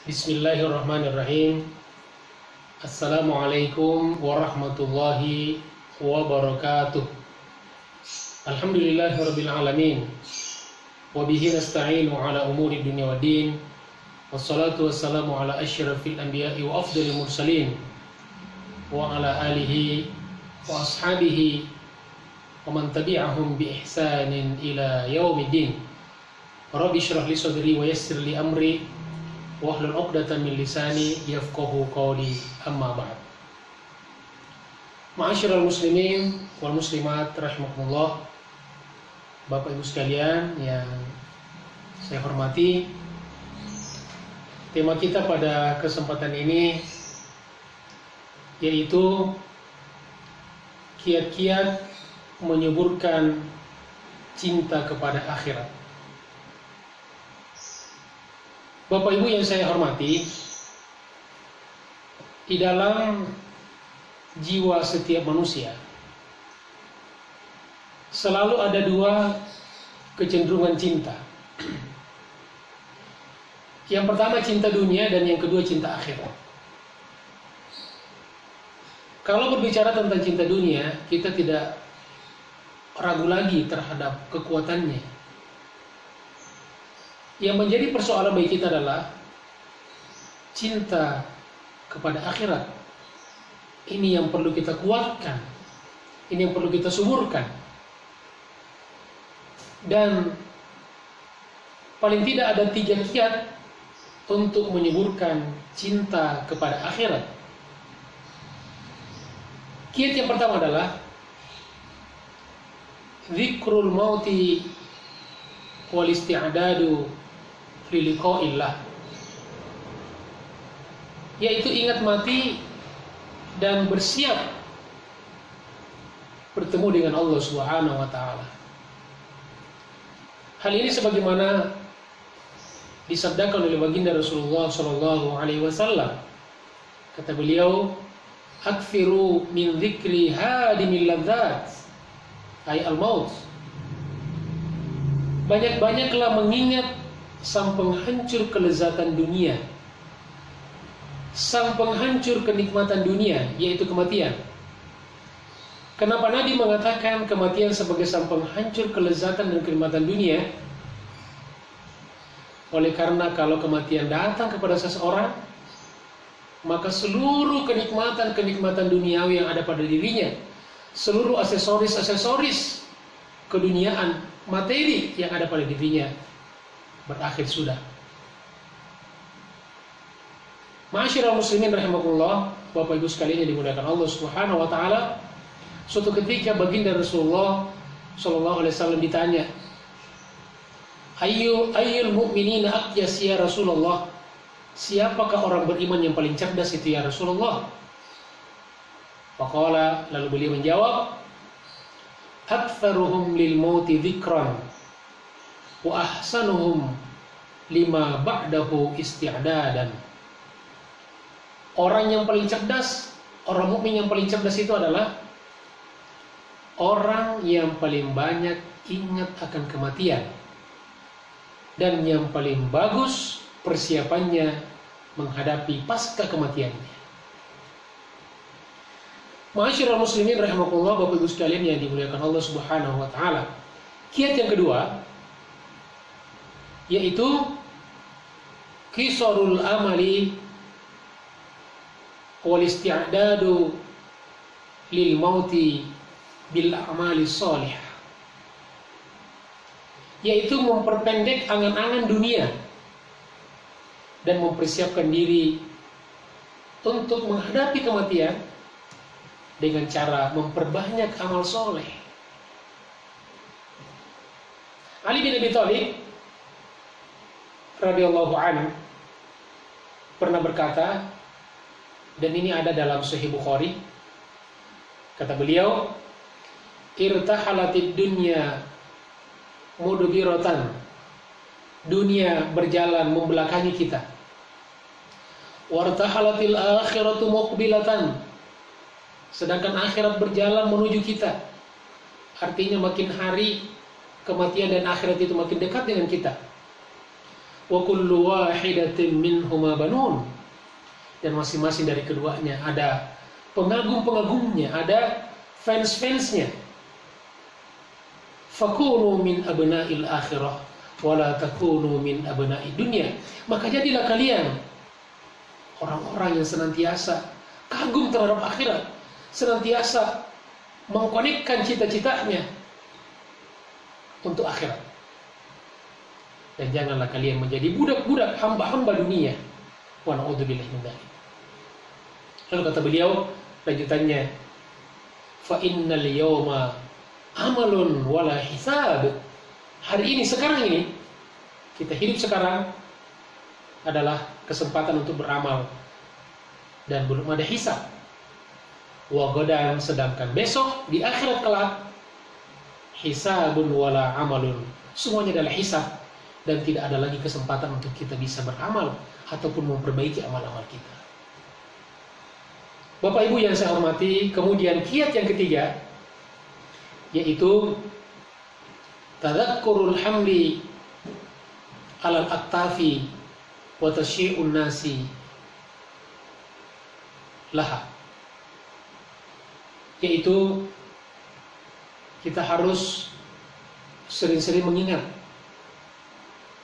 Bismillahirrahmanirrahim. Assalamualaikum warahmatullahi wabarakatuh. Alhamdulillahirabbil alamin. Wa bihi nasta'inu ala umuri dunya waddin. Wassalatu wassalamu ala asyrafil anbiya'i wa afdhalil mursalin wa ala alihi wa ashabihi wa man tabi'ahum bi ihsanin ila yaumiddin. Rabbi shrah li sadri wa yassir li amri wahlul 'uqdatam min lisani yafqahu qawli, amma ba'd. Ma'asyiral muslimin wal muslimat rahimakumullah. Bapak Ibu sekalian yang saya hormati, tema kita pada kesempatan ini yaitu kiat-kiat menyuburkan cinta kepada akhirat. Bapak Ibu yang saya hormati, di dalam jiwa setiap manusia selalu ada dua kecenderungan cinta. Yang pertama cinta dunia dan yang kedua cinta akhirat. Kalau berbicara tentang cinta dunia, kita tidak ragu lagi terhadap kekuatannya. Yang menjadi persoalan bagi kita adalah cinta kepada akhirat. Ini yang perlu kita kuatkan, ini yang perlu kita suburkan. Dan paling tidak ada 3 kiat untuk menyuburkan cinta kepada akhirat. Kiat yang pertama adalah zikrul mauti wal isti'dadu li liqa'illah, yaitu ingat mati dan bersiap bertemu dengan Allah Subhanahu wa taala. Hal ini sebagaimana disabdakan oleh baginda Rasulullah sallallahu alaihi wasallam. Kata beliau, "Aktsiru min dzikri hadimil ladzat," ay al-maut. Banyak-banyaklah mengingat sang penghancur kelezatan dunia, sang penghancur kenikmatan dunia, yaitu kematian. Kenapa Nabi mengatakan kematian sebagai sang penghancur kelezatan dan kenikmatan dunia? Oleh karena kalau kematian datang kepada seseorang, maka seluruh kenikmatan-kenikmatan duniawi yang ada pada dirinya, seluruh aksesoris-aksesoris keduniaan, materi yang ada pada dirinya, berakhir sudah. Ma'asyiral muslimin rahimakumullah, Bapak Ibu sekalian yang dimuliakan Allah Subhanahu wa taala, suatu ketika baginda Rasulullah sallallahu alaihi wasallam ditanya, Ayyul mu'minina aqyas ya Rasulullah? Siapakah orang beriman yang paling cerdas itu ya Rasulullah? Faqala, lalu beliau menjawab, aktsaruhum lil mauti dzikran wa ahsanuhum lima ba'dahu isti'dadan. Orang yang paling cerdas, orang mukmin yang paling cerdas itu adalah orang yang paling banyak ingat akan kematian dan yang paling bagus persiapannya menghadapi pasca kematiannya. Ma'asyiral muslimin rahimakumullah, Bapak Ibu sekalian yang dimuliakan Allah Subhanahu wa taala. Kiat yang kedua yaitu qisarul amali wal isti'dadu lil mauti bil a'mali shalihah, yaitu memperpendek angan-angan dunia dan mempersiapkan diri untuk menghadapi kematian dengan cara memperbanyak amal soleh. Ali bin Abi Thalib radhiyallahu anhu pernah berkata, dan ini ada dalam Sahih Bukhari, kata beliau, irtahalatid dunya mudbiratan, dunia berjalan membelakangi kita, wartahalatil akhiratu muqbilatan, sedangkan akhirat berjalan menuju kita. Artinya makin hari kematian dan akhirat itu makin dekat dengan kita. wa kullu wahidatin minhuma banun, dan masing-masing dari keduanya ada pengagum-pengagumnya, ada fans-fansnya. Fakunu min abna'il akhirah wala takunu min abna'id dunya. Maka jadilah kalian orang-orang yang senantiasa kagum terhadap akhirat, senantiasa mengkonekkan cita-citanya untuk akhirat. Dan janganlah kalian menjadi budak-budak, hamba-hamba dunia. Wa na'udzubillahi min dzalik. Lalu kata beliau lanjutannya, fa innal yawma amalun wala hisab. Hari ini, sekarang ini, kita hidup sekarang adalah kesempatan untuk beramal dan belum ada hisab. Wa gadan, sedangkan besok di akhirat kelak hisabun wala amalun, semuanya adalah hisab dan tidak ada lagi kesempatan untuk kita bisa beramal ataupun memperbaiki amal-amal kita. Bapak Ibu yang saya hormati, kemudian kiat yang ketiga yaitu tadzakurul hamli alal aktafi wa tasyi'un nasi laha, yaitu kita harus sering-sering mengingat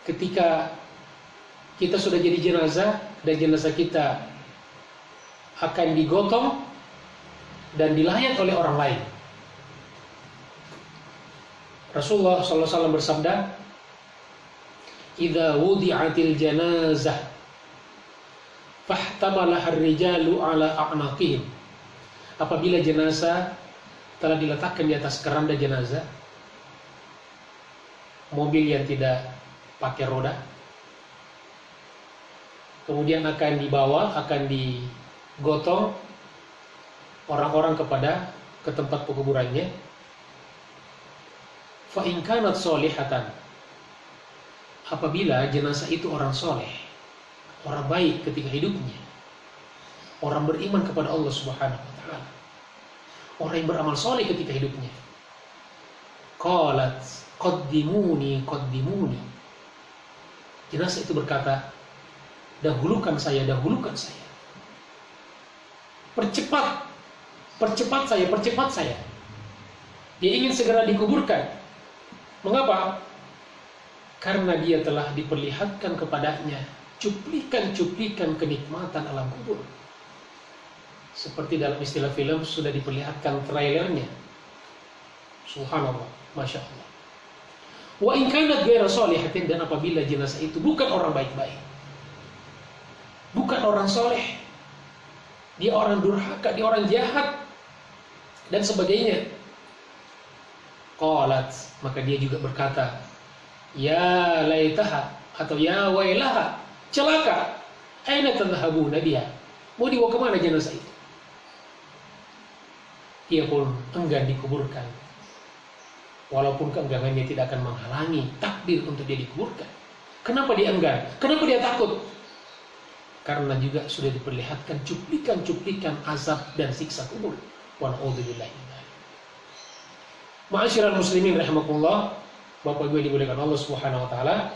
ketika kita sudah jadi jenazah dan jenazah kita akan digotong dan dilayat oleh orang lain. Rasulullah SAW bersabda, "Idza wudi'atil janazah fahtamalaha ar-rijalu ala a'naqihim." Apabila jenazah telah diletakkan di atas keranda jenazah, mobil yang tidak pakai roda, kemudian akan dibawa, akan digotong orang-orang ke tempat penguburannya. Fa in kanat solihatan, apabila jenazah itu orang soleh, orang baik ketika hidupnya, orang beriman kepada Allah Subhanahu wa ta'ala, orang yang beramal soleh ketika hidupnya, qalat qaddimuni qaddimuni, jenazah itu berkata, dahulukan saya, dahulukan saya, percepat saya. Dia ingin segera dikuburkan. Mengapa? Karena dia telah diperlihatkan kepadanya cuplikan-cuplikan kenikmatan alam kubur. Seperti dalam istilah film sudah diperlihatkan trailernya. Subhanallah, Masya Allah. Wa in kanat ghairu sholihatin, dan apabila jenazah itu bukan orang baik-baik, bukan orang soleh, dia orang durhaka, dia orang jahat dan sebagainya, qalat, maka dia juga berkata, ya laitaha, atau ya wailaha, celaka, aina tadhhabuna biha, mau dibawa kemana jenazah itu? Dia pun enggan dikuburkan, walaupun keengganannya tidak akan menghalangi takdir untuk dia dikuburkan. Kenapa dia enggan? Kenapa dia takut? Karena juga sudah diperlihatkan cuplikan-cuplikan azab dan siksa kubur. Wa na'udzubillahi min dzalik. Ma'asyiral muslimin rahimakumullah, Bapak Ibu yang dimuliakan Allah Subhanahu wa taala.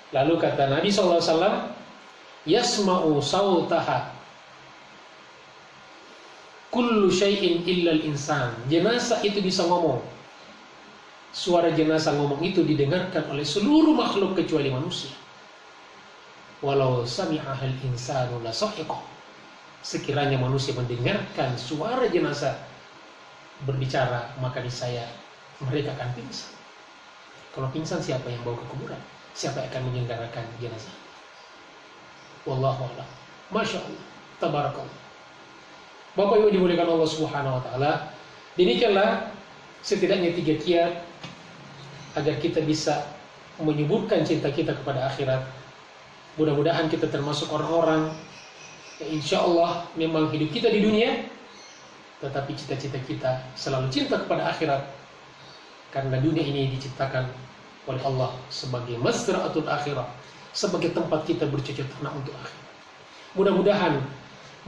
Lalu kata Nabi sallallahu alaihi wasallam, yasma'u sautaha kullu syai'in illa al-insan. Jenazah itu bisa ngomong. Suara jenazah ngomong itu didengarkan oleh seluruh makhluk kecuali manusia. Walau sami'ahal insanu la sahiqah. Sekiranya manusia mendengarkan suara jenazah berbicara, maka niscaya mereka akan pingsan. Kalau pingsan, siapa yang bawa ke kuburan? Siapa yang akan menyelenggarakan jenazah? Wallahu a'lam. Masya Allah, tabarakallah. Bapak Ibu dimuliakan Allah Subhanahu wa taala, demikianlah setidaknya 3 kiat agar kita bisa menyuburkan cinta kita kepada akhirat. Mudah-mudahan kita termasuk orang-orang yang insya Allah memang hidup kita di dunia, tetapi cita-cita kita selalu cinta kepada akhirat, karena dunia ini diciptakan oleh Allah sebagai mazra'atul akhirah, sebagai tempat kita bercocok tanam untuk akhirat. Mudah-mudahan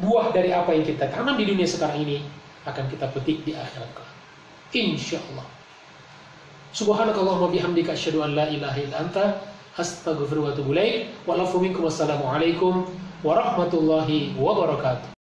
buah dari apa yang kita tanam di dunia sekarang ini akan kita petik di akhirat kelak, insya Allah. Subhanakallahumma bihamdika asyhadu an la ilaha illa anta Astaghfirullahaladzim. Wa'alafu minkum. Wassalamualaikum warahmatullahi wabarakatuh.